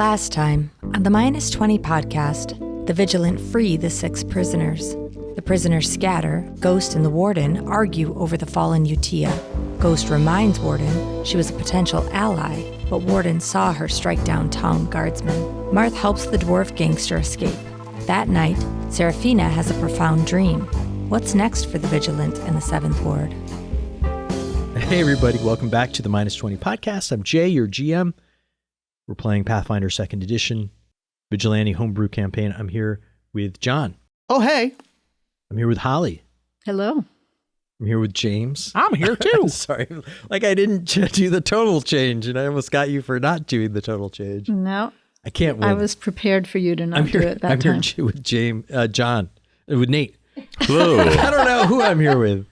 Last time, on the Minus 20 podcast, the Vigilant free the 6 prisoners. The prisoners scatter, Ghost and the Warden argue over the fallen Utia. Ghost reminds Warden she was a potential ally, but Warden saw her strike down town guardsmen. Marth helps the dwarf gangster escape. That night, Serafina has a profound dream. What's next for the Vigilant in the 7th Ward? Hey everybody, welcome back to the Minus 20 podcast. I'm Jay, your GM. We're playing Pathfinder 2nd Edition, Vigilante Homebrew Campaign. I'm here with John. Oh, hey. I'm here with Holly. Hello. I'm here with James. I'm here too. Sorry, like I didn't do the total change, and I almost got you for not doing the total change. No. I can't win. I was prepared for you to not do it that time. I'm here with John, with Nate. Hello. I don't know who I'm here with.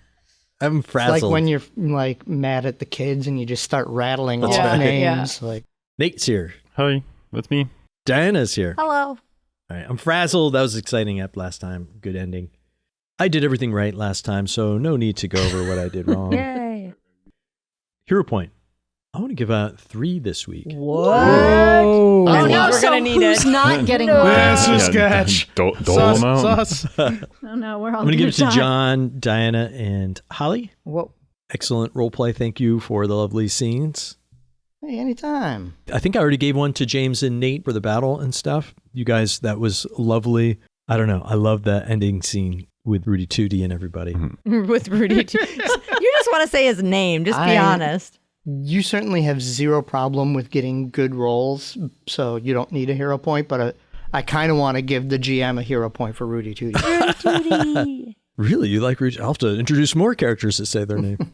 I'm frazzled. It's like when you're like mad at the kids and you just start rattling That's off right. names. Like Nate's here. Hi, that's me. Diana's here. Hello. All right, I'm frazzled. That was an exciting ep last time. Good ending. I did everything right last time, so no need to go over what I did wrong. Yay. Hero point. I want to give out 3 this week. what? Oh, I no, think so we're gonna need who's it. not getting No. one? This is sketch. Dole them out. Sus. Oh, no, we're all I'm going to give it to die. John, Diana, and Holly. Whoa. Excellent role play. Thank you for the lovely scenes. Hey, anytime. I think I already gave one to James and Nate for the battle and stuff. You guys, that was lovely. I don't know. I love that ending scene with Rudy Tooty and everybody. With Rudy. You just want to say his name. Just be honest. You certainly have zero problem with getting good rolls, so you don't need a hero point, but I kind of want to give the GM a hero point for Rudy Tooty. Rudy Tooty. Really? You like Rudy? I'll have to introduce more characters that say their name.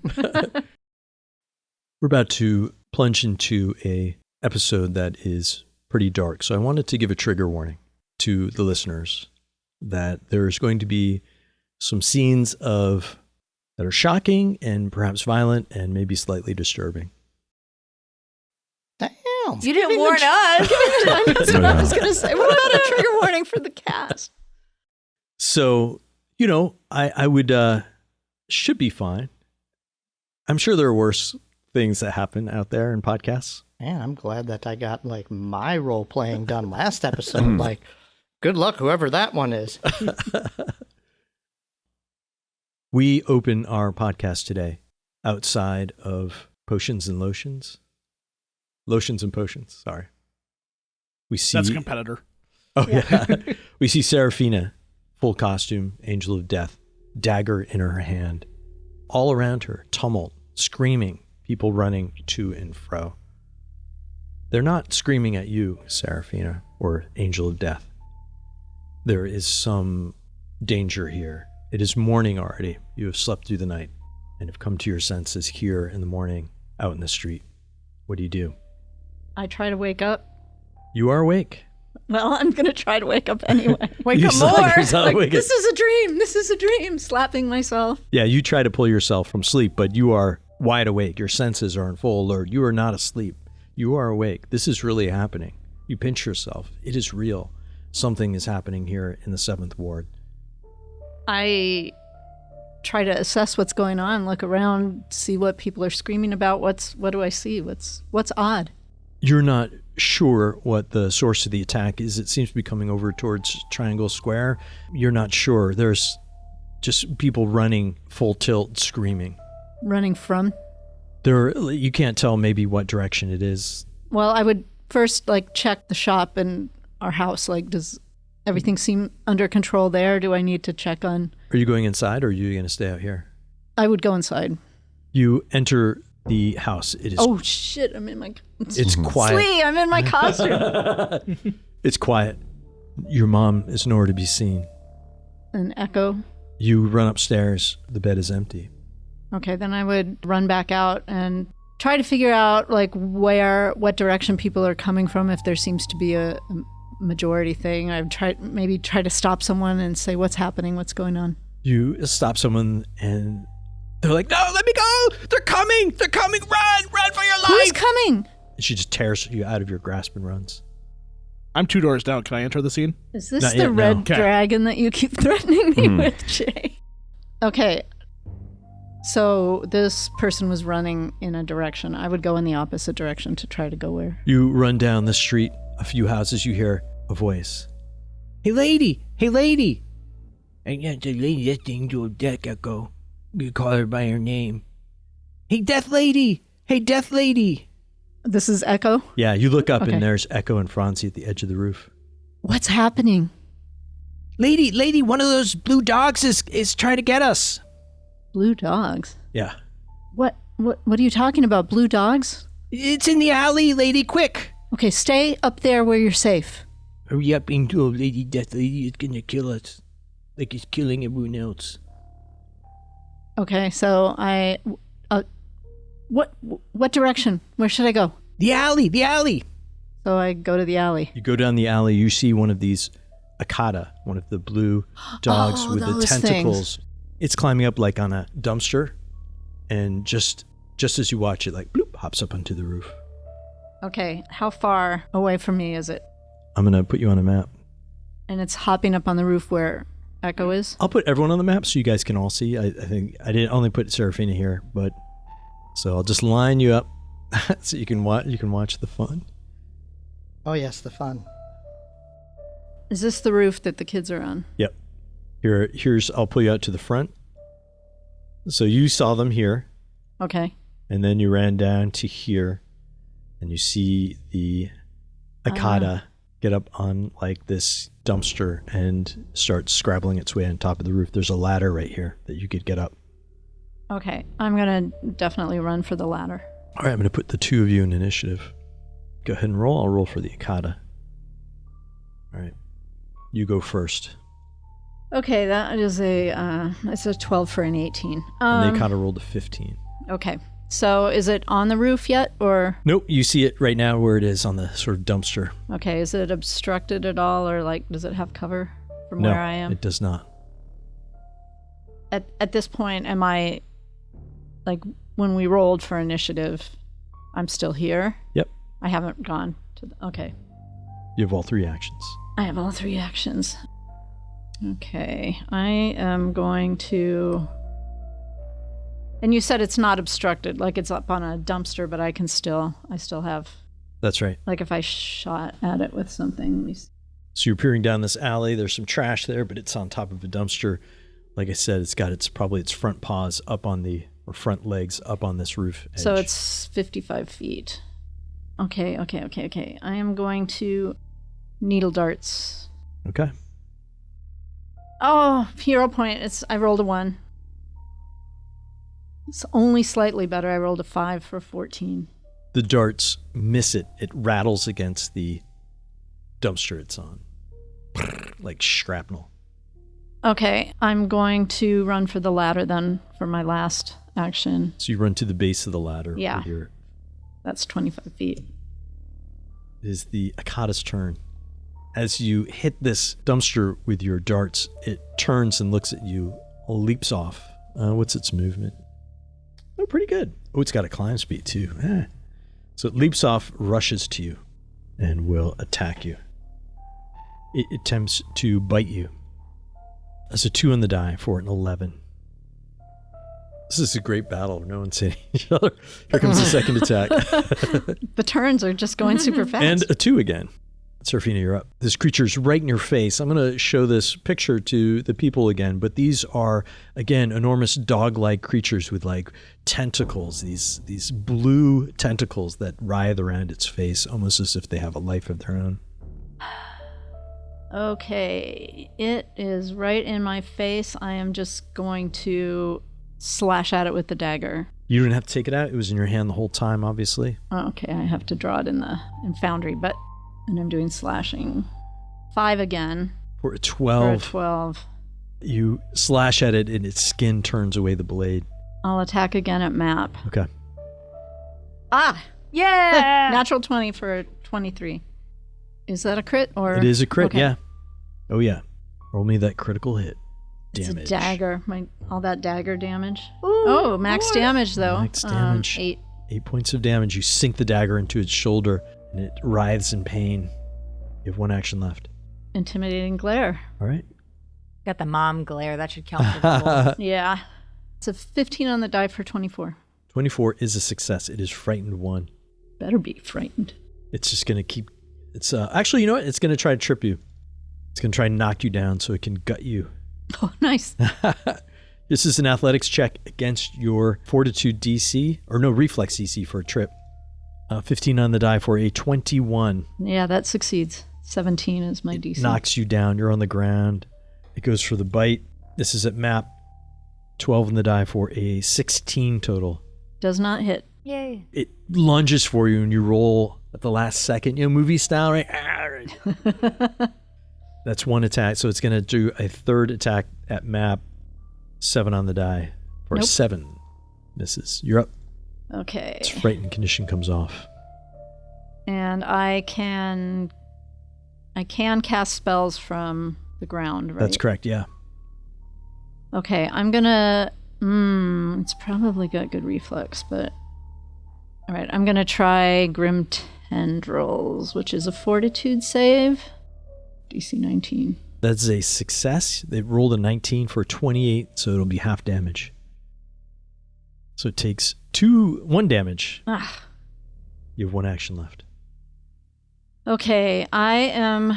We're about to plunge into a episode that is pretty dark. So I wanted to give a trigger warning to the listeners that there's going to be some scenes that are shocking and perhaps violent and maybe slightly disturbing. Damn. You didn't warn us. That's what I was going to say. What about a trigger warning for the cast? So, you know, I would, should be fine. I'm sure there are worse things that happen out there in podcasts. Man, I'm glad that I got like my role playing done last episode. Like, good luck, whoever that one is. We open our podcast today outside of Potions and Lotions. Lotions and Potions, sorry. We see That's a competitor. Oh, yeah. We see Serafina, full costume, angel of death, dagger in her hand. All around her, tumult, screaming, people running to and fro. They're not screaming at you, Serafina, or angel of death. There is some danger here. It is morning already. You have slept through the night and have come to your senses here in the morning, out in the street. What do? I try to wake up. You are awake. Well, I'm going to try to wake up anyway. Wake You up sound like more. you're sounding Like, awake. this is a dream. This is a dream. Slapping myself. Yeah, you try to pull yourself from sleep, but you are wide awake. Your senses are in full alert. You are not asleep. You are awake. This is really happening. You pinch yourself. It is real. Something is happening here in the 7th Ward. I try to assess what's going on, look around, see what people are screaming about. What do I see? What's odd? You're not sure what the source of the attack is. It seems to be coming over towards Triangle Square. You're not sure. There's just people running full tilt, screaming. Running from? You can't tell maybe what direction it is. Well, I would first check the shop and our house. Does everything seem under control there? Do I need to check on? Are you going inside or are you going to stay out here? I would go inside. You enter the house. It is. Oh shit! I'm in my. It's quiet. Slee, I'm in my costume. It's quiet. Your mom is nowhere to be seen. An echo. You run upstairs. The bed is empty. Okay, then I would run back out and try to figure out what direction people are coming from. If there seems to be a majority thing, I'd try to stop someone and say, "What's happening? What's going on?" You stop someone and they're like, "No, let me go! They're coming! They're coming! Run for your life!" Who's coming? And she just tears you out of your grasp and runs. I'm 2 doors down. Can I enter the scene? Is this Not the yet, no. red Okay. dragon that you keep threatening me with, Jay? Okay. So this person was running in a direction. I would go in the opposite direction to try to go where? You run down the street a few houses, you hear a voice. Hey, lady! Hey, lady! And yeah, the lady, that's the angel of death, Echo. You call her by her name. Hey, death lady! Hey, death lady! This is Echo. Yeah, you look up Okay. and there's Echo and Francie at the edge of the roof. What's happening? Lady, one of those blue dogs is trying to get us. Blue dogs? Yeah. What are you talking about? Blue dogs? It's in the alley, lady, quick! Okay, stay up there where you're safe. Hurry up, angel of lady, death lady is gonna kill us. Like it's killing everyone else. Okay, so what direction? Where should I go? The alley! So I go to the alley. You go down the alley, you see one of these Akata, one of the blue dogs Oh, with the those tentacles. It's climbing up like on a dumpster, and just as you watch it, like bloop, hops up onto the roof. Okay, how far away from me is it? I'm gonna put you on a map. And it's hopping up on the roof where Echo is? I'll put everyone on the map so you guys can all see. I think I didn't only put Serafina here, but so I'll just line you up so you can watch the fun. Oh, yes, the fun. Is this the roof that the kids are on? Yep. Here's I'll pull you out to the front. So you saw them here, Okay. and then you ran down to here, and you see the Akata get up on like this dumpster and start scrabbling its way on top of the roof. There's a ladder right here that you could get up. Okay, I'm going to definitely run for the ladder. All right, I'm going to put the two of you in initiative. Go ahead and roll. I'll roll for the Akata. All right. You go first. Okay, that is it's a 12 for an 18. And the Akata rolled a 15. Okay, so is it on the roof yet, or? Nope, you see it right now where it is on the sort of dumpster. Okay, is it obstructed at all, or like, does it have cover from No, where I am? it does not. At this point, am I, like, when we rolled for initiative, I'm still here? Yep. I haven't gone to okay. You have all three actions. I have all three actions. Okay, I am going to... And you said it's not obstructed, like it's up on a dumpster, but I still have, That's right. like if I shot at it with something. Let me see. So you're peering down this alley. There's some trash there, but it's on top of a dumpster. Like I said, it's got its front paws up on the, or front legs up on this roof edge. So it's 55 feet. Okay. I am going to needle darts. Okay. Oh, hero point. I rolled a 1. It's only slightly better. I rolled a 5 for 14. The darts miss it. It rattles against the dumpster it's on. Like shrapnel. Okay, I'm going to run for the ladder then for my last action. So you run to the base of the ladder. Yeah. With your, That's 25 feet. it is the Akata's turn. As you hit this dumpster with your darts, it turns and looks at you, leaps off. What's its movement? Oh, pretty good. Oh, it's got a climb speed too. So it leaps off, rushes to you, and will attack you. It attempts to bite you. That's a 2 on the die for an 11. This is a great battle. No one's hitting each other. Here comes the second attack. The turns are just going super fast. And a 2 again. Serafina, you're up. This creature's right in your face. I'm going to show this picture to the people again, but these are, again, enormous dog-like creatures with like tentacles, these blue tentacles that writhe around its face, almost as if they have a life of their own. Okay, it is right in my face. I am just going to slash at it with the dagger. You didn't have to take it out. It was in your hand the whole time, obviously. Okay, I have to draw it in Foundry, and I'm doing slashing. 5 again. For a 12. For a 12. You slash at it and its skin turns away the blade. I'll attack again at map. Okay. Yeah! Natural 20 for 23. Is that a crit or? It is a crit, Okay. yeah. Oh, yeah. Roll me that critical hit. It's Damage. a dagger. All that dagger damage. Oh, max damage though. Max damage. 8. 8 points of damage. You sink the dagger into its shoulder and it writhes in pain. You have 1 action left. Intimidating glare. All right. Got the mom glare. That should count for full. Yeah. It's a 15 on the die for 24. 24 is a success. It is frightened 1. Better be frightened. It's just going to keep It's actually, you know what? It's going to try to trip you. It's going to try and knock you down so it can gut you. Oh, nice. This is an athletics check against your fortitude DC, or no, reflex DC for a trip. 15 on the die for a 21. Yeah, that succeeds. 17 is my DC. Knocks you down. You're on the ground. It goes for the bite. This is at map. 12 on the die for a 16 total. Does not hit. Yay. It lunges for you and you roll at the last second. You know, movie style, right? Right. That's one attack. So it's going to do a third attack at map. 7 on the die for a 7. Misses. You're up. Okay. Its frightened condition comes off. And I can cast spells from the ground, right? That's correct, yeah. Okay, I'm gonna... it's probably got good reflex, but... Alright, I'm gonna try Grim Tendrils, which is a fortitude save. DC 19. That's a success. They rolled a 19 for 28, so it'll be half damage. So it takes 1 damage. Ah. You have 1 action left. Okay, I'm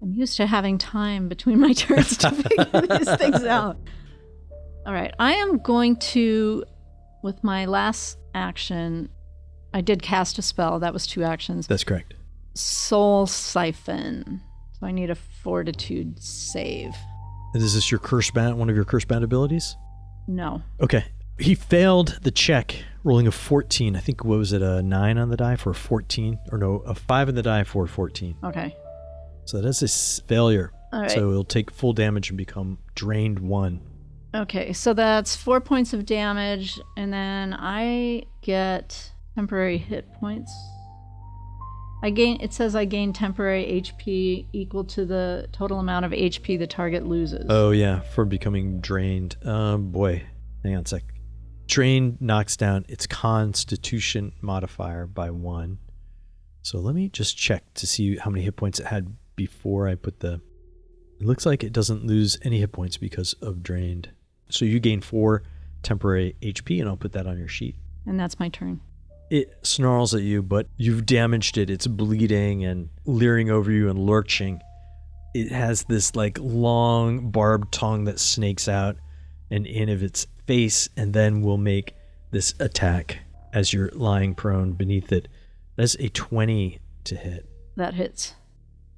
used to having time between my turns to figure these things out. All right, I am going to, with my last action, I did cast a spell. That was 2 actions. That's correct. Soul Siphon. So I need a fortitude save. And is this your curse bound, one of your curse bound abilities? No. Okay. He failed the check, rolling a 14. I think, what was it, a 9 on the die for a 14? Or no, a 5 on the die for a 14. Okay. So that's a failure. All right. So it'll take full damage and become drained 1. Okay, so that's 4 points of damage, and then I get temporary hit points. It says I gain temporary HP equal to the total amount of HP the target loses. Oh, yeah, for becoming drained. Boy, hang on a sec. Drained knocks down its constitution modifier by 1. So let me just check to see how many hit points it had before I put the... It looks like it doesn't lose any hit points because of drained. So you gain 4 temporary HP, and I'll put that on your sheet. And that's my turn. It snarls at you, but you've damaged it. It's bleeding and leering over you and lurching. It has this like long barbed tongue that snakes out and in of its face, and then will make this attack as you're lying prone beneath it. That's a 20 to hit. That hits.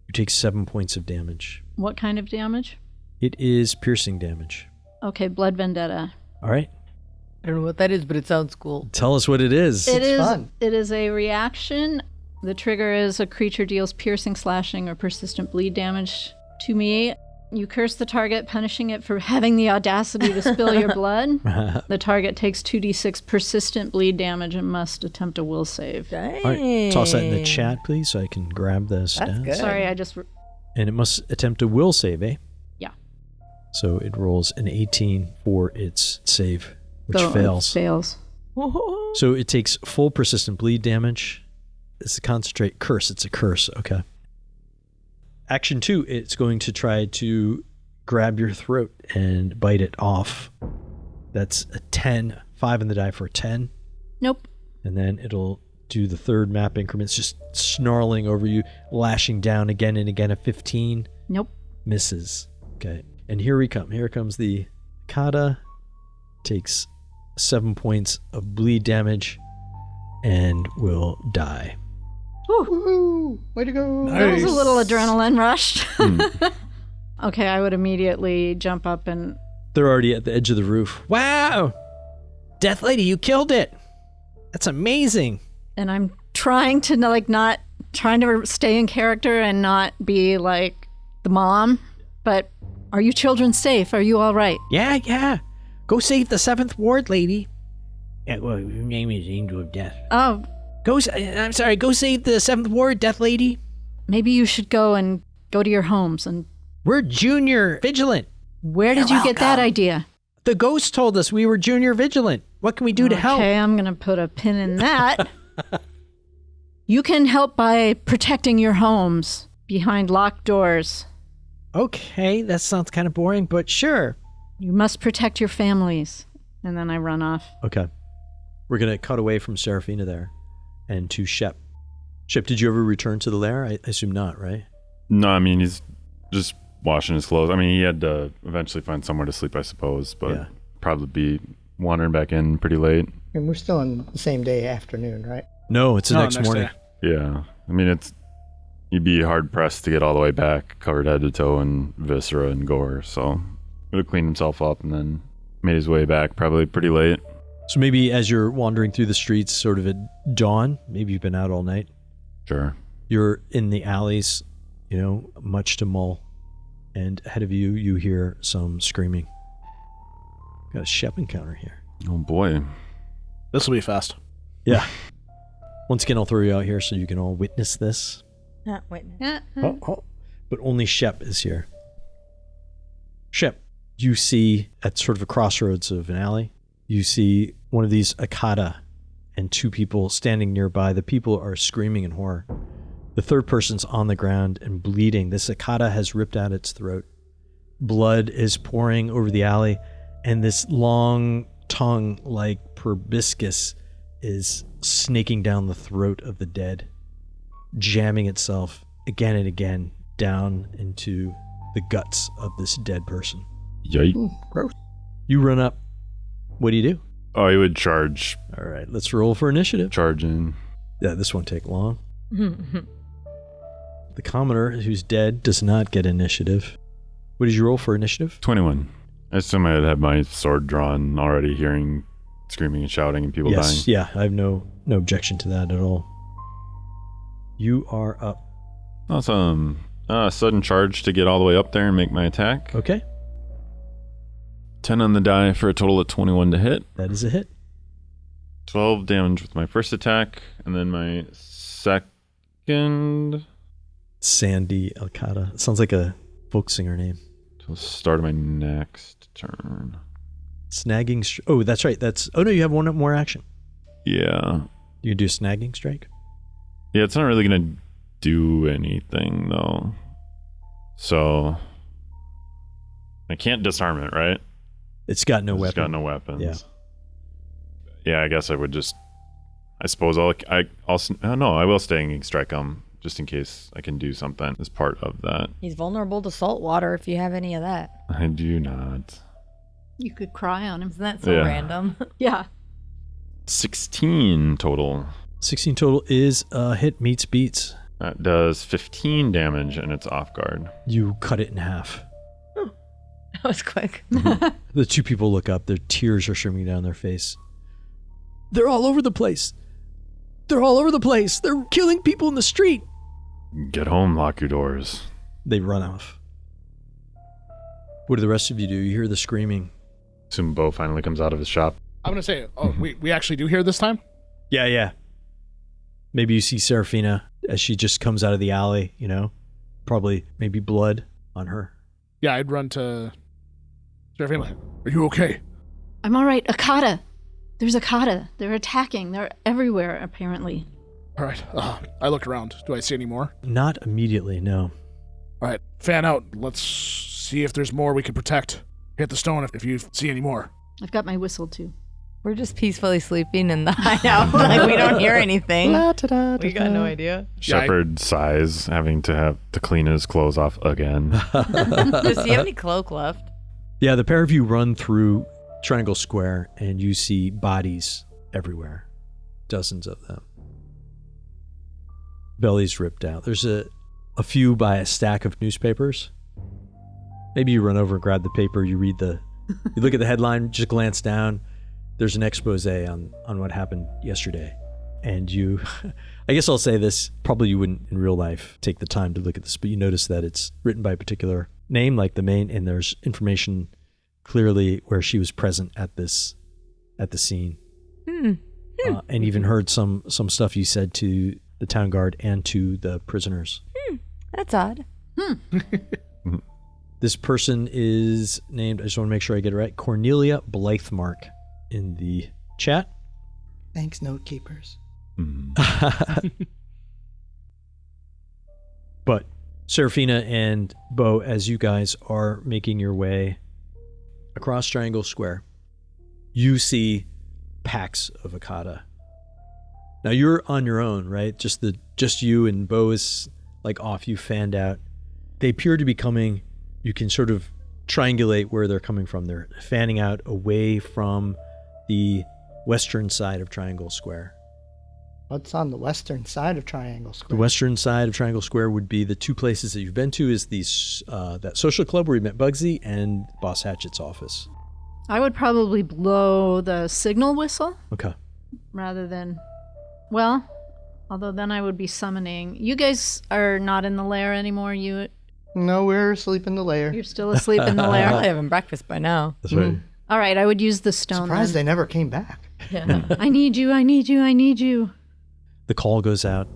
You take 7 points of damage. What kind of damage? It is piercing damage. Okay, Blood Vendetta. All right. I don't know what that is, but it sounds cool. Tell us what it is. Fun. It is a reaction. The trigger is a creature deals piercing, slashing, or persistent bleed damage to me. You curse the target, punishing it for having the audacity to spill your blood. The target takes 2d6 persistent bleed damage and must attempt a will save. Dang. All right. Toss that in the chat, please, so I can grab the stats. good. Sorry, I just... And it must attempt a will save, eh? Yeah. So it rolls an 18 for its save, which So it fails. Fails. So it takes full persistent bleed damage. It's a concentrate curse. It's a curse. Okay. Action 2, it's going to try to grab your throat and bite it off. That's a 10. 5 in the die for a 10. Nope. And then it'll do the third map increments, just snarling over you, lashing down again and again. A 15. Nope. Misses. Okay. And here we come. Here comes the Kata. Takes 7 points of bleed damage and will die. Woohoo! Way to go! That was a little adrenaline rush. Okay, I would immediately jump up and... They're already at the edge of the roof. Wow! Death Lady, you killed it! That's amazing! And I'm trying to not trying to stay in character and not be like the mom, but are you children safe? Are you all right? Yeah. Go save the 7th Ward, lady. Yeah, well, your name is Angel of Death. Oh, Go save the 7th Ward, Death Lady. maybe you should go to your homes. And We're Junior Vigilant. where did you get that idea? The ghost told us we were Junior Vigilant. What can we do to help? Okay, I'm going to put a pin in that. You can help by protecting your homes behind locked doors. Okay, that sounds kind of boring, but sure. You must protect your families. And then I run off. Okay. We're going to cut away from Serafina there and to Shep. Shep, did you ever return to the lair? I assume not, right? No, I mean, he's just washing his clothes. I mean, he had to eventually find somewhere to sleep, I suppose, but Yeah. probably be wandering back in pretty late. And we're still in the same day afternoon, right? No, it's the No, next morning. day. Yeah. I mean, you'd be hard pressed to get all the way back, covered head to toe in viscera and gore. So he would have cleaned himself up and then made his way back, probably pretty late. So maybe as you're wandering through the streets, sort of at dawn, maybe you've been out all night. Sure. You're in the alleys, much to mull. And ahead of you, you hear some screaming. Got a Shep encounter here. Oh, boy. This will be fast. Yeah. Once again, I'll throw you out here so you can all witness this. Not witness. But only Shep is here. Shep, you see at sort of a crossroads of an alley, you see one of these Akata and two people standing nearby. The people are screaming in horror. The third person's on the ground and bleeding. This Akata has ripped out its throat. Blood is pouring over the alley, and this long tongue, like proboscis, is snaking down the throat of the dead, jamming itself again and again down into the guts of this dead person. Yikes. Gross. You run up. What do you do? Oh, he would charge All right, let's roll for initiative. in. Yeah, this won't take long. The commoner, who's dead, does not get initiative. What did you roll for initiative? 21. I assume I'd have my sword drawn already, hearing screaming and shouting and people dying. Yes, yeah, I have no objection to that at all. You are up. Awesome. Sudden charge to get all the way up there and make my attack. Okay, 10 on the die for a total of 21 to hit. that is a hit. 12 damage with my first attack, and then my second Sandy Alcata. Sounds like a folk singer name. till the start of my next turn. Snagging. Oh, that's right. Oh no, you have one more action. Yeah. You can do a snagging strike. Yeah, it's not really going to do anything, though. So I can't disarm it, right? It's got no It's weapon. got no weapons. Yeah. Yeah, I guess I would just. I suppose I will stinging strike him just in case I can do something as part of that. He's vulnerable to salt water if you have any of that. I do not. You could cry on him. Isn't that so Yeah. random? Yeah. 16 total. 16 total is a hit meets beats. That does 15 damage and it's off guard. You cut it in half. That was quick. The two people look up. Their tears are streaming down their face. They're all over the place. They're all over the place. They're killing people in the street. Get home, lock your doors. They run off. What do the rest of you do? You hear the screaming. Soon Bo finally comes out of his shop. I'm gonna say, we actually do hear this time. Yeah. Maybe you see Serafina as she just comes out of the alley, probably maybe blood on her. Yeah, I'd run to Serafina. Are you okay? I'm all right. Akata. There's Akata. They're attacking. They're everywhere, apparently. All right. I look around. Do I see any more? Not immediately, no. All right. Fan out. Let's see if there's more we can protect. Hit the stone if you see any more. I've got my whistle, too. We're just peacefully sleeping in the hideout. Like, we don't hear anything. We got no idea. Yeah, Shepard sighs, having to have to clean his clothes off again. Does he have any cloak left? Yeah, the pair of you run through Triangle Square and you see bodies everywhere. Dozens of them. Bellies ripped out. There's a few by a stack of newspapers. Maybe you run over and grab the paper, you look at the headline, just glance down. There's an expose on what happened yesterday. And you, I guess I'll say this, probably you wouldn't in real life take the time to look at this, but you notice that it's written by a particular name, like the main, and there's information clearly where she was present at the scene. And even heard some stuff you said to the town guard and to the prisoners. That's odd. This person is named, I just want to make sure I get it right, Cornelia Blythemark in the chat. Thanks, note keepers. But Serafina and Bo, as you guys are making your way across Triangle Square, you see packs of Akata Now you're on your own, right? Just you and Bo is like off. You fanned out. They appear to be coming. You can sort of triangulate where they're coming from. They're fanning out away from the western side of Triangle Square. What's on the western side of Triangle The Square? western side of Triangle Square would be the two places that you've been to is these that social club where you met Bugsy and Boss Hatchet's office. I would probably blow the signal whistle Okay. rather than, well, although then I would be summoning. You guys are not in the lair anymore. You're No, we're asleep in the lair. still asleep in the Probably lair. having breakfast by now. That's right. All right, I would use the stone. Surprised then. they never came back. Yeah. I need you. I need you. I need you. The call goes out.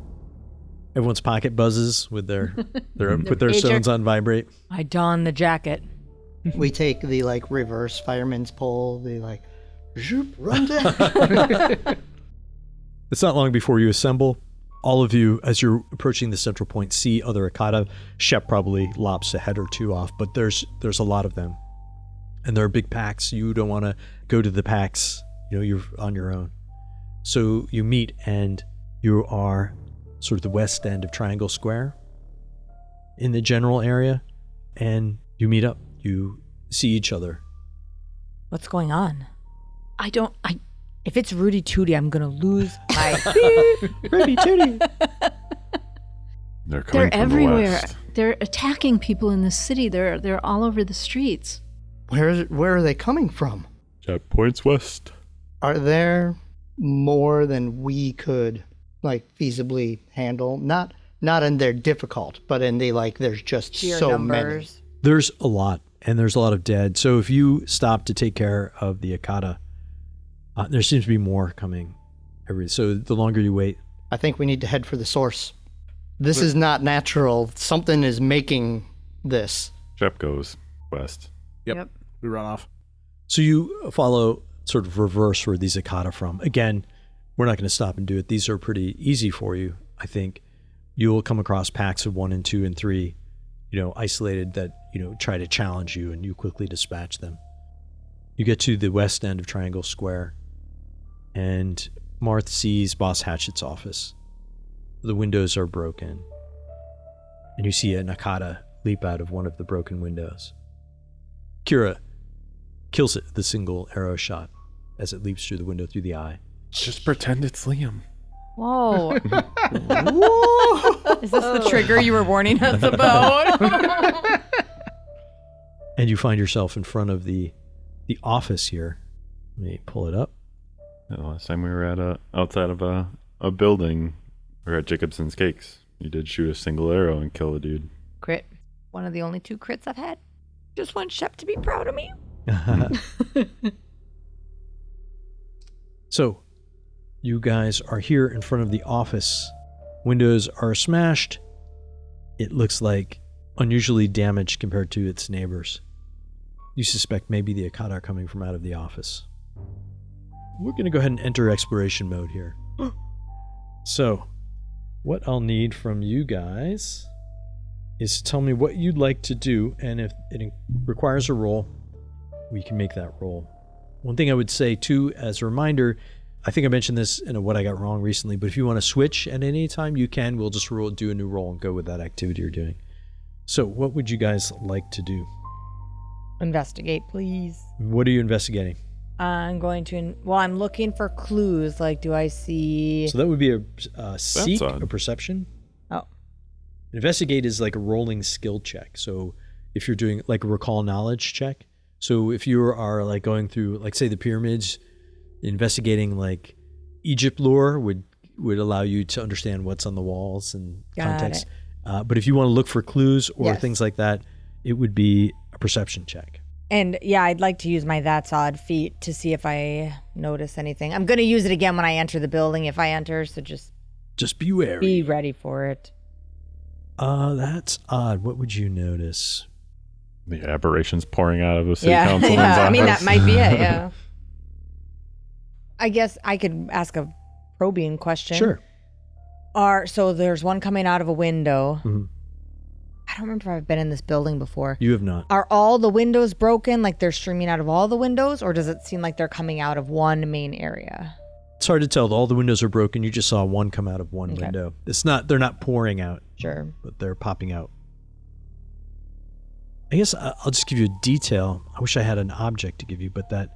Everyone's pocket buzzes with their put their pager. stones on vibrate. I don the jacket. We take the like reverse fireman's pole, the like zoop, run down. It's not long before you assemble. All of you, as you're approaching the central point, see other Akata. Shep probably lops a head or two off, but there's a lot of them. And there are big packs. You don't want to go to the packs. You're on your own. So you meet, and you are sort of the west end of Triangle Square in the general area, and you meet up. You see each other. What's going on? I don't. If it's Rudy Tooty, I'm gonna lose my Rudy Tooty. They're coming They're from everywhere. the west. They're attacking people in the city. They're all over the streets. Where are they coming from? Jet points west. Are there more than we could like feasibly handle? Not in their difficult, but in the like there's just sheer so numbers. There's a lot, and there's a lot of dead. So if you stop to take care of the Akata, there seems to be more coming. So the longer you wait, many. I think we need to head for the source. This is not natural. Something is making this. Jet goes west. Yep. We run off. so you follow sort of reverse where these Akata from. Again, we're not going to stop and do it. These are pretty easy for you, I think. You will come across packs of 1 and 2 and 3, isolated that, try to challenge you, and you quickly dispatch them. You get to the west end of Triangle Square, and Marth sees Boss Hatchet's office. The windows are broken, and you see an Akata leap out of one of the broken windows. Kira kills it with a single arrow shot as it leaps through the window through the eye. Just pretend it's Liam. Whoa. Is this the trigger you were warning us about? And you find yourself in front of the office here. Let me pull it up. The last time we were at outside of a building, we were at Jacobson's Cakes. You did shoot a single arrow and kill a dude. Crit. One of the only 2 crits I've had. Just want Shep to be proud of me. So, you guys are here in front of the office. Windows are smashed. It looks like unusually damaged compared to its neighbors. You suspect maybe the Akata are coming from out of the office. We're going to go ahead and enter exploration mode here. So, what I'll need from you guys is to tell me what you'd like to do, and if it requires a roll, we can make that roll. One thing I would say, too, as a reminder, I think I mentioned this in a What I Got Wrong recently, but if you want to switch at any time, you can. We'll just do a new roll and go with that activity you're doing. So, what would you guys like to do? Investigate, please. What are you investigating? I'm going to... Well, I'm looking for clues. Like, do I see... So that would be a seek, odd. a perception. Oh. Investigate is like a rolling skill check. So if you're doing like a recall knowledge check. So if you are like going through, like say the pyramids, investigating like Egypt lore would allow you to understand what's on the walls and Got context. But if you want to look for clues or Yes. things like that, it would be a perception check. And yeah, I'd like to use my That's Odd feat to see if I notice anything. I'm going to use it again when I enter the building if I enter, so just Just be wary. be ready for it. That's odd. What would you notice? The aberrations pouring out of a city Yeah, councilman's yeah. office. I mean, that might be it, yeah. I guess I could ask a probing question. Sure. So there's one coming out of a window. Mhm. I don't remember if I've been in this building before. You have not. Are all the windows broken? Like they're streaming out of all the windows? Or does it seem like they're coming out of one main area? It's hard to tell. All the windows are broken. You just saw one come out of one Okay. window. They're not pouring out, Sure. but they're popping out. I guess I'll just give you a detail. I wish I had an object to give you, but the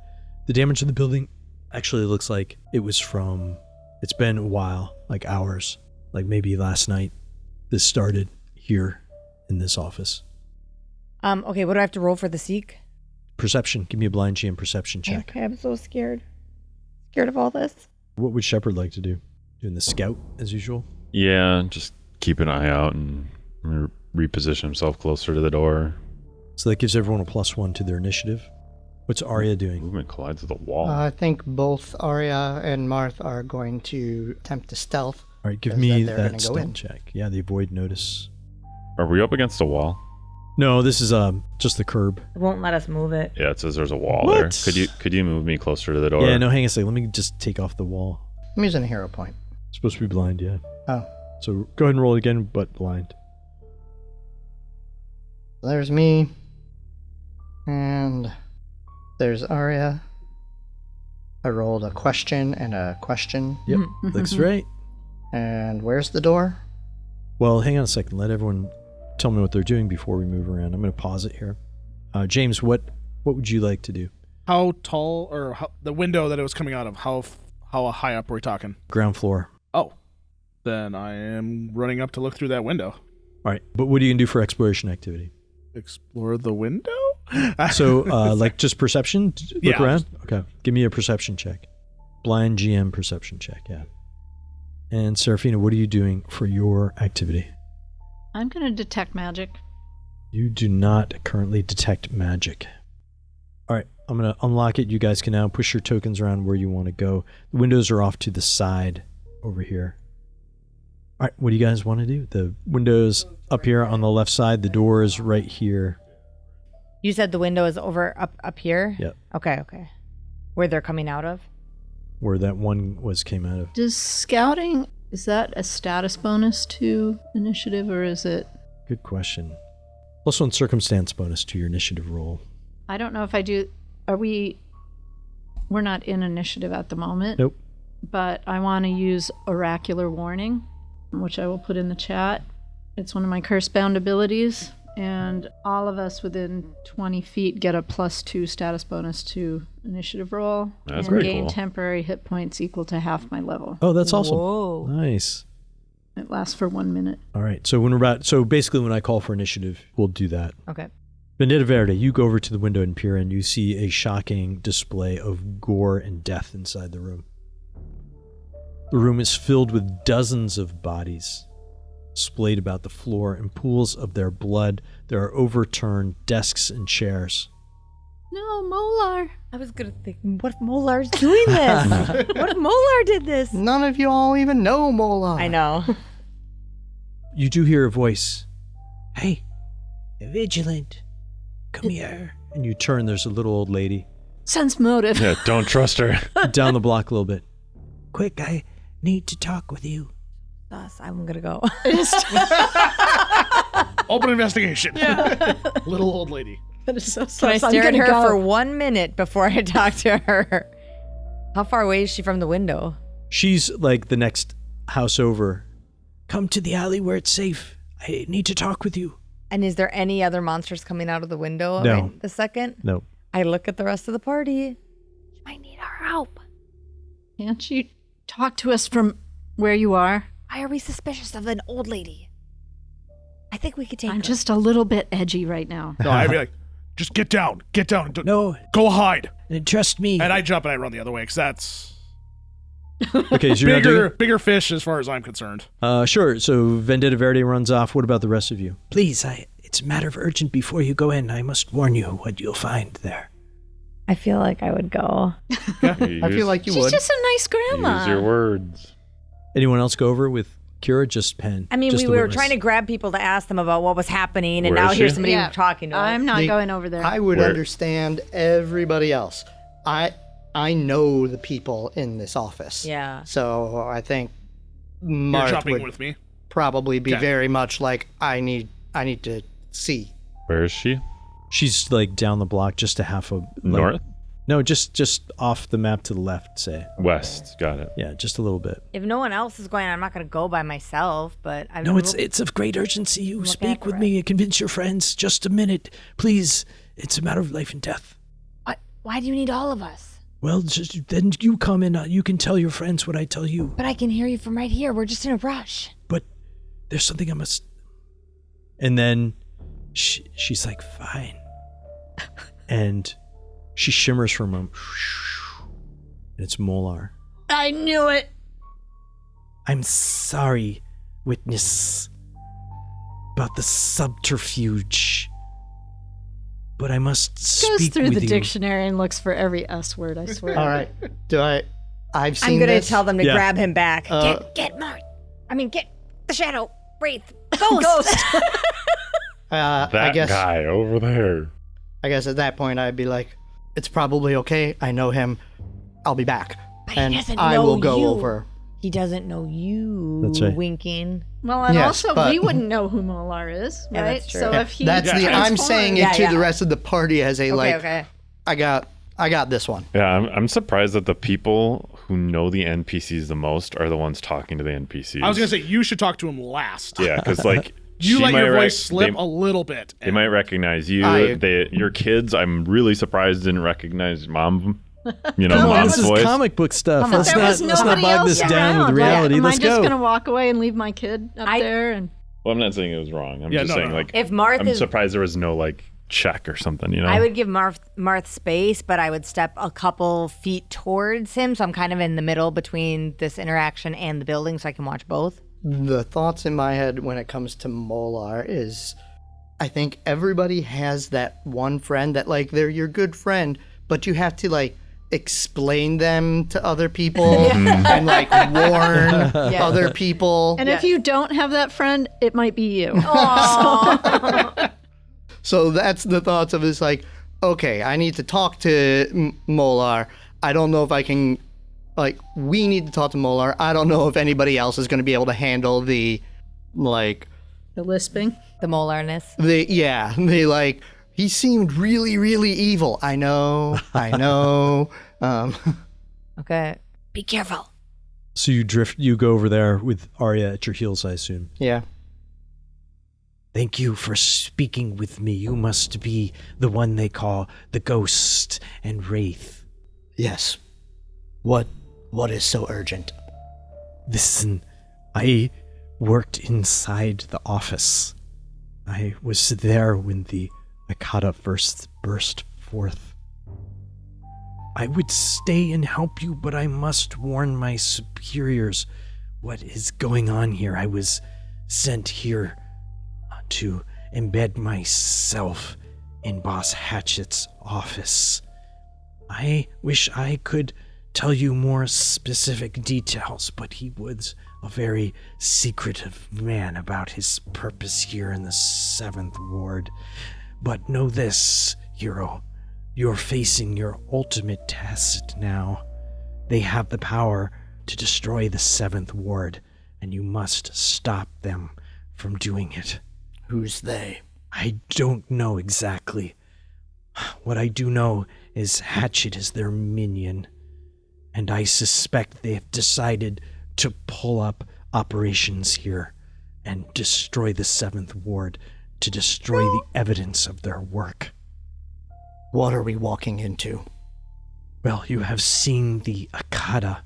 damage to the building actually looks like it was it's been a while, like hours, like maybe last night. This started here in this office. Okay, what do I have to roll for the seek? Perception. Give me a blind GM perception check. Okay, I'm so scared. Scared of all this. What would Shepard like to do? Doing the scout as usual? Yeah, just keep an eye out and reposition himself closer to the door. So that gives everyone a +1 to their initiative. What's Arya doing? Movement collides with the wall. I think both Arya and Marth are going to attempt to stealth. All right, give Because me then they're that gonna go stealth in. check. Yeah, the avoid notice. Are we up against a wall? No, this is just the curb. It won't let us move it. Yeah, it says there's a wall What? there. Could you move me closer to the door? Yeah, no, hang on a second. Let me just take off the wall. I'm using a hero point. It's supposed to be blind, yeah. Oh, So go ahead and roll it again, but blind. there's me. And there's Arya. I rolled a question and a question. Yep, looks right. And where's the door? Well, hang on a second. Let everyone tell me what they're doing before we move around. I'm going to pause it here. James, what would you like to do? How tall, or the window that it was coming out of, how high up are we talking? Ground floor. Oh, then I am running up to look through that window. All right, but what are you going to do for exploration activity? Explore the window? So, like just perception? Look Yeah, around? Okay, give me a perception check. Blind GM perception check, yeah. And Serafina, what are you doing for your activity? I'm going to detect magic. You do not currently detect magic. All right, I'm going to unlock it. You guys can now push your tokens around where you want to go. The windows are off to the side over here. All right, what do you guys want to do? The window's up here on the left side. The door is right here. You said the window is over up here? Yep. Okay. Where they're coming out of? Where that one came out of. Does scouting, is that a status bonus to initiative, or is it? Good question. +1 circumstance bonus to your initiative roll. I don't know if I do. We're not in initiative at the moment. Nope. But I want to use oracular warning, which I will put in the chat. It's one of my curse-bound abilities, and all of us within 20 feet get a +2 status bonus to initiative roll. That's and very gain cool. temporary hit points equal to half my level. Oh, that's awesome. Whoa. Nice. It lasts for 1 minute. All right. So basically when I call for initiative, we'll do that. Okay. Vendetta Verde, you go over to the window and peer in. You see a shocking display of gore and death inside the room. The room is filled with dozens of bodies splayed about the floor in pools of their blood. There are overturned desks and chairs. No, Molar. I was gonna think, what if Molar's doing this? What if Molar did this? None of you all even know Mola. I know. You do hear a voice. Hey, Vigilant, come here. And you turn, there's a little old lady Sense motive. Yeah, don't trust her. down the block a little bit. Quick, I need to talk with you. Sus, I'm gonna go. Open investigation. Little old lady. That is so Can I sus. I'm stare at gonna her go. for 1 minute before I talk to her? How far away is she from the window? She's like the next house over. Come to the alley where it's safe. I need to talk with you. And is there any other monsters coming out of the window No. right the second? No. I look at the rest of the party. She might need our help. Can't you talk to us from where you are? Why are we suspicious of an old lady? I think we could take I'm her. just a little bit edgy right now. No, I'd be like, just get down. No, Go hide. trust me. And I jump and I run the other way because that's Okay, so you're not doing bigger fish as far as I'm concerned. Sure. So Vendetta Verde runs off. What about the rest of you? Please, it's a matter of urgent before you go in. I must warn you what you'll find there. I feel like I would go. I feel like you She's would. just a nice grandma. Use your words. Anyone else go over with Kira? Just Penn. I mean, Just we the were witness. trying to grab people to ask them about what was happening, and Where now is here's she? somebody Yeah. talking to us. I'm not going over there. I would Where- understand everybody else. I know the people in this office. Yeah. So I think You're Marth jumping would with me. probably be Okay. very much like, I need to see. Where is she? She's like down the block, just a half a North? No, just off the map to the left, say. West, got it. Yeah, just a little bit. If no one else is going, I'm not going to go by myself, but I've No, it's of great urgency. You Look speak at with it. me and convince your friends. Just a minute, please. It's a matter of life and death. Why do you need all of us? Well, then you come and you can tell your friends what I tell you. But I can hear you from right here. We're just in a rush. But there's something I must... And then she's like, fine. And she shimmers for a moment. And it's Molar. I knew it. I'm sorry, witness, about the subterfuge. But I must speak Goes through with the you. dictionary and looks for every S word, I swear. All right. I've seen I'm going to this. tell them to Yeah. grab him back. Get the shadow. Wraith. Ghost. I That guess guy over there. I guess at that point I'd be like, it's probably okay. I know him. I'll be back. But he And doesn't I know will go you. over. He doesn't know you. That's right. Winking. Well, and Yes, also but- we wouldn't know who Molar is, Yeah, right? that's true. So if he That's the I'm saying it Yeah, to yeah. the rest of the party as a Okay. I got this one. Yeah, I'm surprised that the people who know the NPCs the most are the ones talking to the NPCs. I was gonna say you should talk to him last. Yeah, because like You she let might your rec- voice slip They, a little bit. they might recognize you. I- Your kids, I'm really surprised didn't recognize mom. You know, Come on, mom's this is voice. comic book stuff. Come on. Let's There was not nobody bog else this down around. with Like, reality. am Let's I just go. gonna walk away and leave my kid up there? And Well, I'm not saying it was wrong. I'm Yeah, just no, saying no. like If Marth I'm is- surprised there was no like check or something. You know, I would give Marth space, but I would step a couple feet towards him. So I'm kind of in the middle between this interaction and the building so I can watch both. The thoughts in my head when it comes to Molar is I think everybody has that one friend that like they're your good friend, but you have to like explain them to other people and like warn other people. and if you don't have that friend, it might be you. So that's the thoughts of this like, okay, I need to talk to Molar. I don't know if I can, like, we need to talk to Molar. I don't know if anybody else is going to be able to handle the, like, The lisping. The molarness. the like, he seemed really, really evil. I know. Okay. Be careful. So you go over there with Arya at your heels, I assume. Yeah. Thank you for speaking with me. You must be the one they call the Ghost and Wraith. Yes. What is so urgent? Listen, I worked inside the office. I was there when the Akata first burst forth. I would stay and help you, but I must warn my superiors what is going on here. I was sent here to embed myself in Boss Hatchet's office. I wish I could tell you more specific details, but he was a very secretive man about his purpose here in the 7th Ward. But know this, hero, you're facing your ultimate test now. They have the power to destroy the 7th Ward, and you must stop them from doing it. Who's they? I don't know exactly. What I do know is Hatchet is their minion, and I suspect they have decided to pull up operations here and destroy the 7th Ward to destroy the evidence of their work. What are we walking into? Well, you have seen the Akata.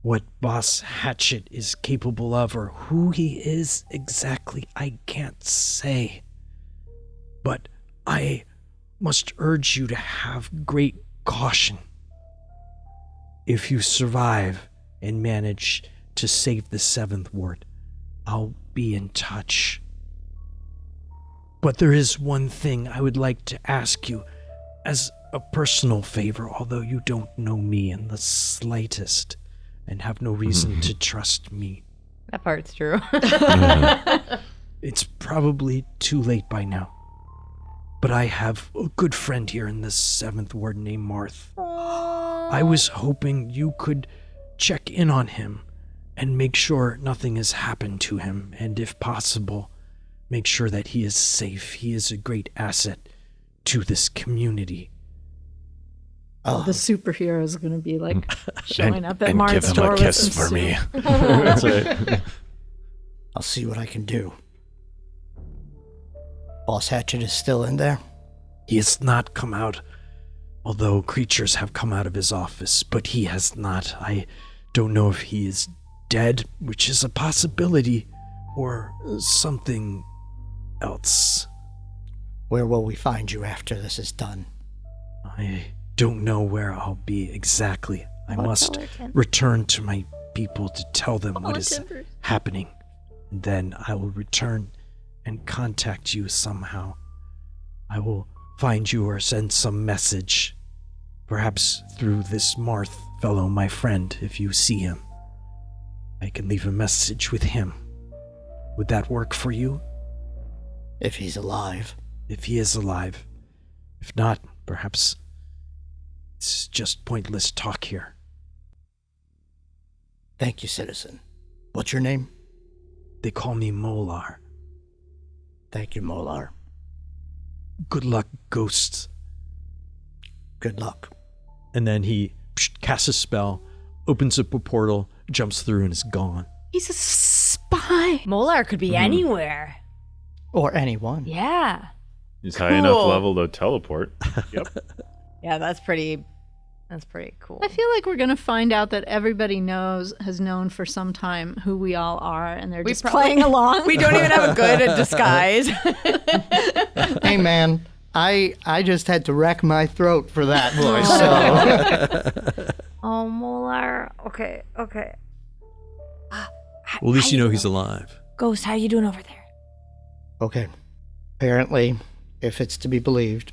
What Boss Hatchet is capable of, or who he is exactly, I can't say. But I must urge you to have great caution. If you survive and manage to save the 7th Ward, I'll be in touch. But there is one thing I would like to ask you as a personal favor, although you don't know me in the slightest and have no reason to trust me. That part's true. It's probably too late by now. But I have a good friend here in the 7th Ward named Marth. I was hoping you could check in on him and make sure nothing has happened to him, and if possible, make sure that he is safe. He is a great asset to this community. The superhero is going to be like showing up at and Mart's give him door a with kiss some for me. soup. That's right. I'll see what I can do. Boss Hatchet is still in there? He has not come out, although creatures have come out of his office, but he has not. I don't know if he is dead, which is a possibility, or something else. Where will we find you after this is done? I don't know where I'll be exactly. I must Fullerton. return to my people to tell them what is happening. And then I will return and contact you somehow. I will find you or send some message. Perhaps through this Marth fellow, my friend, if you see him. I can leave a message with him. Would that work for you? If he's alive. If he is alive. If not, perhaps it's just pointless talk here. Thank you, citizen. What's your name? They call me Molar. Thank you, Molar. Good luck, ghosts. Good luck. And then he casts a spell, opens up a portal, jumps through, and is gone. He's a spy. Molar could be anywhere. Or anyone. Yeah. He's high enough Cool. level to teleport. Yep. Yeah, that's pretty cool. I feel like we're going to find out that everybody has known for some time who we all are, and they're just playing along. We don't even have a good disguise. Hey, man. I just had to wreck my throat for that voice, so... Oh, Molar. Okay. Well, at least you know he's alive. Ghost, how you doing over there? Okay. Apparently, if it's to be believed,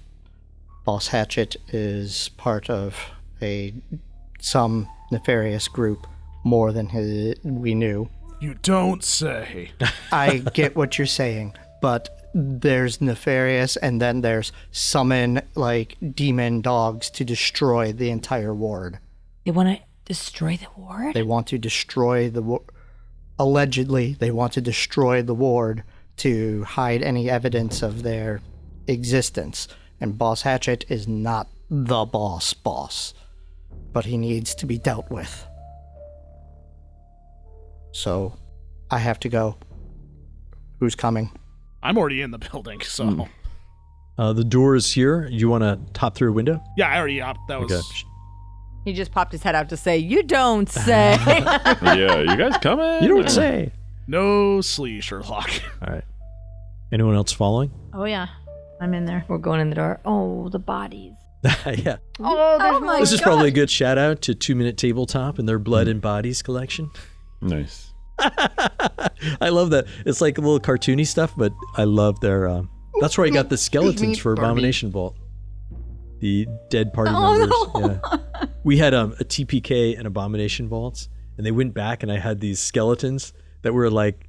Boss Hatchet is part of some nefarious group more than we knew. You don't say. I get what you're saying, but there's nefarious and then there's summon like demon dogs to destroy the entire ward. They want to destroy the ward? They want to destroy allegedly, they want to destroy the ward to hide any evidence of their existence. And Boss Hatchet is not the boss, but he needs to be dealt with. So, I have to go. Who's coming? I'm already in the building, so. The door is here. You want to top through a window? Yeah, I already, that was. Okay. He just popped his head out to say, "You don't say." Yeah, you guys coming? You don't say. No slee, Sherlock. All right. Anyone else following? Oh, yeah. I'm in there. We're going in the door. Oh, the bodies. Yeah. Oh, there's my This is probably a good shout out to 2 Minute Tabletop and their Blood and Bodies collection. Nice. I love that. It's like a little cartoony stuff, but I love their. That's where I got the skeletons for Barbie. Abomination Vault. The dead party members. no. Yeah. We had a TPK and Abomination Vaults, and they went back, and I had these skeletons that were like.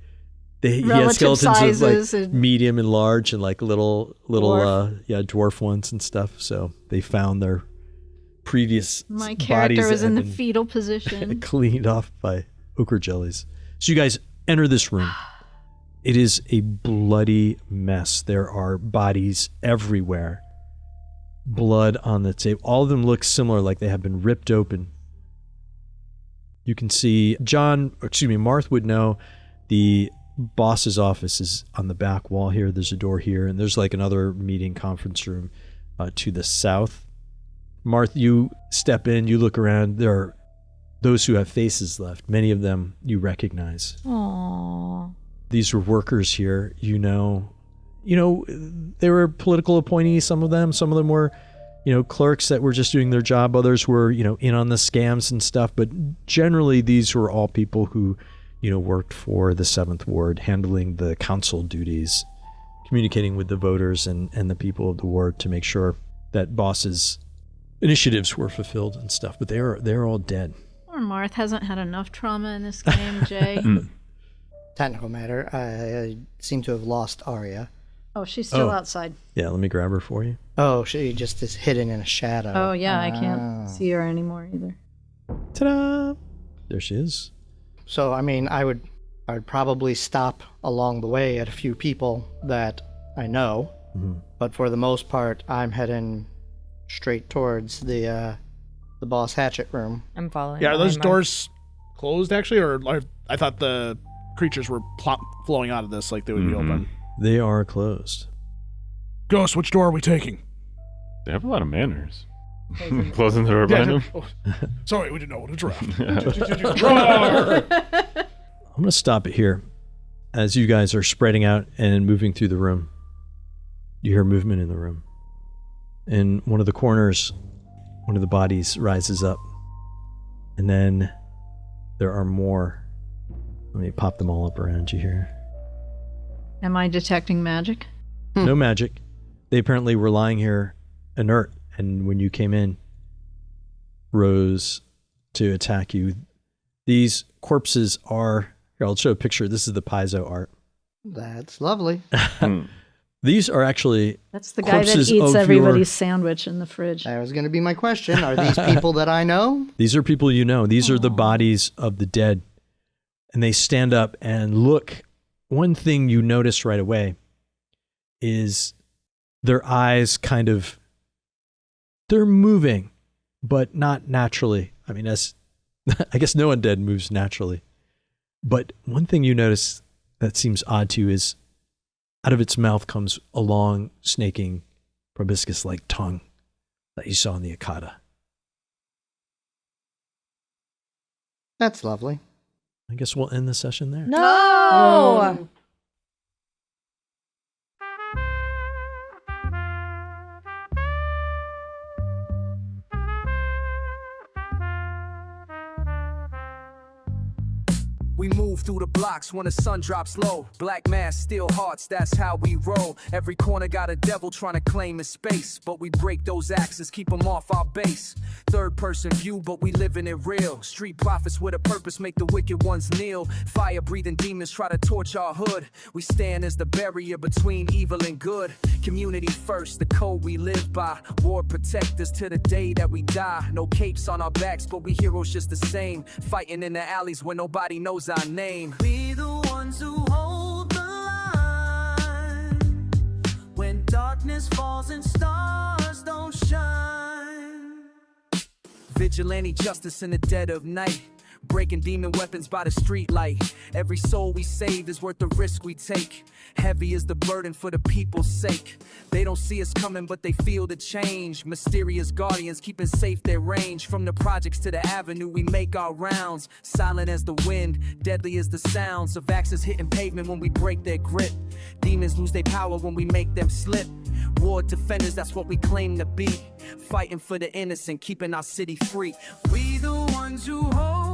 He had Relative skeletons sizes of like and- medium and large, and like little Dwarf. dwarf ones and stuff. So they found their previous My bodies character that was in had the been fetal position. cleaned off by ochre jellies. So you guys enter this room. It is a bloody mess. There are bodies everywhere. Blood on the table. All of them look similar, like they have been ripped open. You can see Marth would know the boss's office is on the back wall here. There's a door here, and there's like another meeting conference room to the south. Marth, you step in, you look around. There are those who have faces left. Many of them you recognize. Aww. These were workers here. You know, they were political appointees, some of them were, clerks that were just doing their job. Others were, in on the scams and stuff. But generally, these were all people who, worked for the 7th Ward, handling the council duties, communicating with the voters and the people of the ward to make sure that boss's initiatives were fulfilled and stuff. But they're all dead. Poor Marth hasn't had enough trauma in this game, Jay. Technical matter, I seem to have lost Arya. Oh, she's still Oh. outside. Yeah, let me grab her for you. Oh, she just is hidden in a shadow. Oh, yeah, I can't see her anymore either. Ta-da! There she is. So, I mean, I would probably stop along the way at a few people that I know, Mhm. but for the most part, I'm heading straight towards the the Boss Hatchet room. I'm following. Yeah, are those behind Mark. doors closed actually, or I thought the creatures were flowing out of this like they would be open? They are closed. Ghost, which door are we taking? They have a lot of manners. Closing the door behind them. Sorry, we didn't know what a giraffe. I'm going to stop it here. As you guys are spreading out and moving through the room, you hear movement in the room. In one of the corners, one of the bodies rises up. And then there are more. Let me pop them all up around you here. Am I detecting magic? No magic. They apparently were lying here inert, and when you came in, rose to attack you. These corpses are... Here, I'll show a picture. This is the Paizo art. That's lovely. These are actually That's the guy that corpses eats of everybody's sandwich in the fridge. That was going to be my question. Are these people that I know? These are people you know. These are the bodies of the dead. And they stand up and look. One thing you notice right away is their eyes kind of, they're moving, but not naturally. I mean, I guess no undead moves naturally. But one thing you notice that seems odd to you is out of its mouth comes a long, snaking, proboscis-like tongue that you saw in the Akata. That's lovely. I guess we'll end the session there. No! We move through the blocks when the sun drops low. Black mask, steel hearts, that's how we roll. Every corner got a devil trying to claim his space, but we break those axes, keep them off our base. Third person view, but we living it real. Street prophets with a purpose make the wicked ones kneel. Fire breathing demons try to torch our hood. We stand as the barrier between evil and good. Community first, the code we live by. War protect us to the day that we die. No capes on our backs, but we heroes just the same. Fighting in the alleys where nobody knows our name. We the ones who hold the line when darkness falls and stars don't shine. Vigilante justice in the dead of night, breaking demon weapons by the street light. Every soul we save is worth the risk we take. Heavy is the burden for the people's sake. They don't see us coming, but they feel the change. Mysterious guardians keeping safe their range. From the projects to the avenue, we make our rounds. Silent as the wind, deadly as the sounds of axes hitting pavement when we break their grip. Demons lose their power when we make them slip. War defenders, that's what we claim to be. Fighting for the innocent, keeping our city free. We the ones who hold